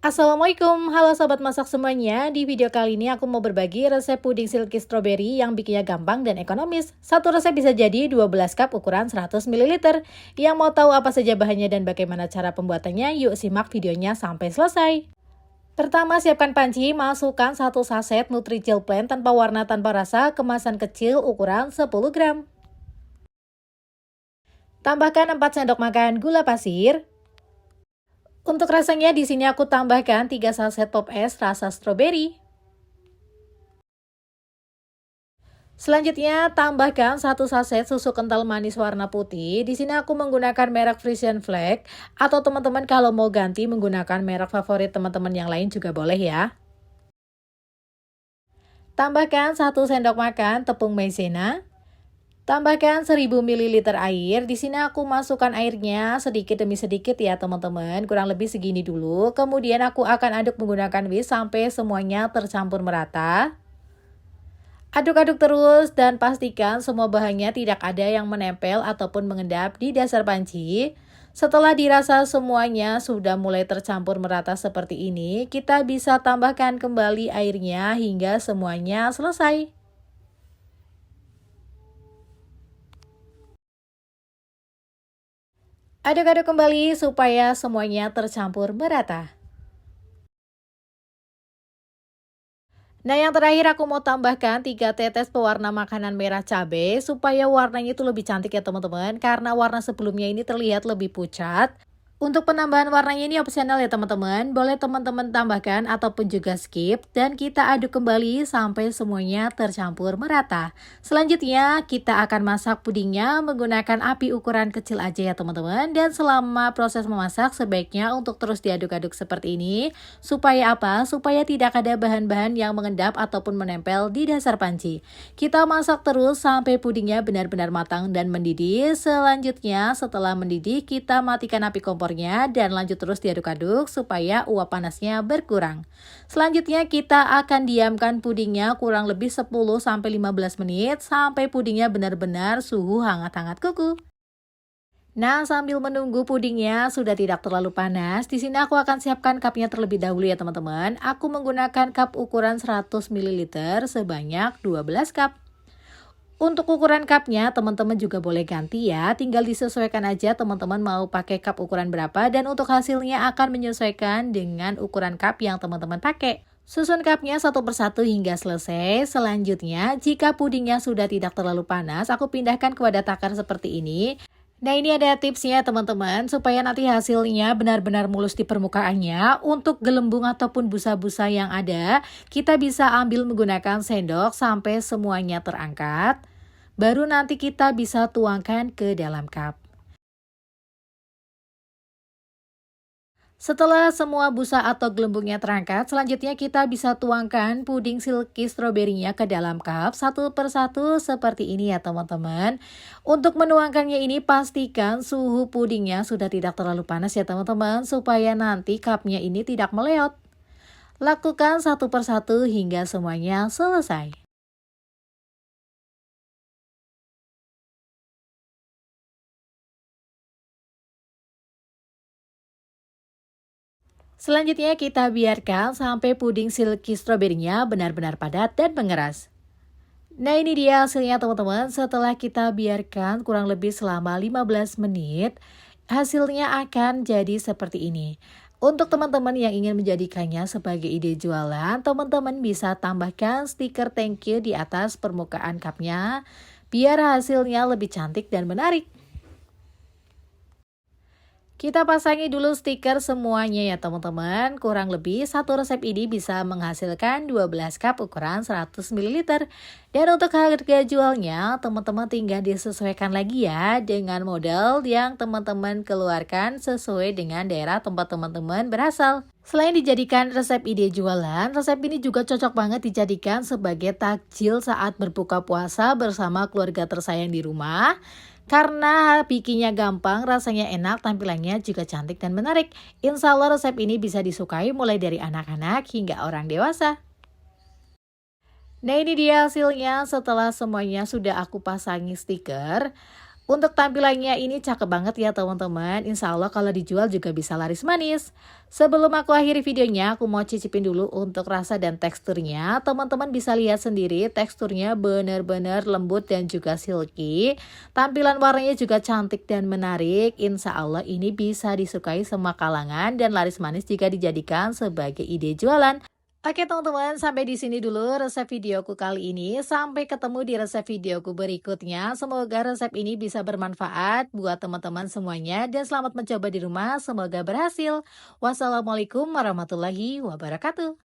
Assalamualaikum, halo sobat masak semuanya. Di video kali ini aku mau berbagi resep puding silky strawberry yang bikinnya gampang dan ekonomis. Satu resep bisa jadi 12 cup ukuran 100 ml. Yang mau tahu apa saja bahannya dan bagaimana cara pembuatannya, yuk simak videonya sampai selesai. Pertama, siapkan panci, masukkan 1 saset Nutri-Gel Plain tanpa warna tanpa rasa, kemasan kecil ukuran 10 gram. Tambahkan 4 sendok makan gula pasir. Untuk rasanya di sini aku tambahkan 3 saset pop es rasa stroberi. Selanjutnya tambahkan 1 saset susu kental manis warna putih. Di sini aku menggunakan merek Frisian Flag atau teman-teman kalau mau ganti menggunakan merek favorit teman-teman yang lain juga boleh ya. Tambahkan 1 sendok makan tepung maizena. Tambahkan 1000 ml air. Di sini aku masukkan airnya sedikit demi sedikit ya teman-teman. Kurang lebih segini dulu. Kemudian aku akan aduk menggunakan whisk sampai semuanya tercampur merata. Aduk-aduk terus dan pastikan semua bahannya tidak ada yang menempel ataupun mengendap di dasar panci. Setelah dirasa semuanya sudah mulai tercampur merata seperti ini, kita bisa tambahkan kembali airnya hingga semuanya selesai. Aduk-aduk kembali supaya semuanya tercampur merata. Nah, yang terakhir aku mau tambahkan 3 tetes pewarna makanan merah cabai supaya warnanya itu lebih cantik ya teman-teman. Karena warna sebelumnya ini terlihat lebih pucat. Untuk penambahan warnanya ini opsional ya teman-teman. Boleh teman-teman tambahkan ataupun juga skip. Dan kita aduk kembali sampai semuanya tercampur merata. Selanjutnya kita akan masak pudingnya menggunakan api ukuran kecil aja ya teman-teman. Dan selama proses memasak sebaiknya untuk terus diaduk-aduk seperti ini. Supaya apa? Supaya tidak ada bahan-bahan yang mengendap ataupun menempel di dasar panci. Kita masak terus sampai pudingnya benar-benar matang dan mendidih. Selanjutnya setelah mendidih kita matikan api kompor dan lanjut terus diaduk-aduk supaya uap panasnya berkurang. Selanjutnya kita akan diamkan pudingnya kurang lebih 10-15 menit sampai pudingnya benar-benar suhu hangat-hangat kuku. Nah, sambil menunggu pudingnya sudah tidak terlalu panas, di sini aku akan siapkan cupnya terlebih dahulu ya teman-teman. Aku menggunakan cup ukuran 100 ml sebanyak 12 cup. Untuk ukuran cupnya teman-teman juga boleh ganti ya, tinggal disesuaikan aja teman-teman mau pakai cup ukuran berapa dan untuk hasilnya akan menyesuaikan dengan ukuran cup yang teman-teman pakai. Susun cupnya satu persatu hingga selesai. Selanjutnya, jika pudingnya sudah tidak terlalu panas, aku pindahkan ke wadah takar seperti ini. Nah, ini ada tipsnya teman-teman, supaya nanti hasilnya benar-benar mulus di permukaannya. Untuk gelembung ataupun busa-busa yang ada, kita bisa ambil menggunakan sendok sampai semuanya terangkat. Baru nanti kita bisa tuangkan ke dalam cup. Setelah semua busa atau gelembungnya terangkat, selanjutnya kita bisa tuangkan puding silky stroberinya ke dalam cup satu persatu seperti ini ya teman-teman. Untuk menuangkannya ini pastikan suhu pudingnya sudah tidak terlalu panas ya teman-teman, supaya nanti cupnya ini tidak meleot. Lakukan satu persatu hingga semuanya selesai. Selanjutnya kita biarkan sampai puding silky stroberinya benar-benar padat dan mengeras. Nah, ini dia hasilnya teman-teman. Setelah kita biarkan kurang lebih selama 15 menit, hasilnya akan jadi seperti ini. Untuk teman-teman yang ingin menjadikannya sebagai ide jualan, teman-teman bisa tambahkan stiker thank you di atas permukaan cupnya, biar hasilnya lebih cantik dan menarik. Kita pasangi dulu stiker semuanya ya teman-teman. Kurang lebih satu resep ini bisa menghasilkan 12 cup ukuran 100 ml. Dan untuk harga jualnya teman-teman tinggal disesuaikan lagi ya dengan modal yang teman-teman keluarkan sesuai dengan daerah tempat teman-teman berasal. Selain dijadikan resep ide jualan, resep ini juga cocok banget dijadikan sebagai takjil saat berbuka puasa bersama keluarga tersayang di rumah. Karena bikinnya gampang, rasanya enak, tampilannya juga cantik dan menarik. Insya Allah resep ini bisa disukai mulai dari anak-anak hingga orang dewasa. Nah, ini dia hasilnya setelah semuanya sudah aku pasangi stiker. Untuk tampilannya ini cakep banget ya teman-teman, insya Allah kalau dijual juga bisa laris manis. Sebelum aku akhiri videonya, aku mau cicipin dulu untuk rasa dan teksturnya. Teman-teman bisa lihat sendiri, teksturnya benar-benar lembut dan juga silky. Tampilan warnanya juga cantik dan menarik, insya Allah ini bisa disukai semua kalangan dan laris manis jika dijadikan sebagai ide jualan. Oke teman-teman, sampai di sini dulu resep videoku kali ini. Sampai ketemu di resep videoku berikutnya. Semoga resep ini bisa bermanfaat buat teman-teman semuanya dan selamat mencoba di rumah. Semoga berhasil. Wassalamualaikum warahmatullahi wabarakatuh.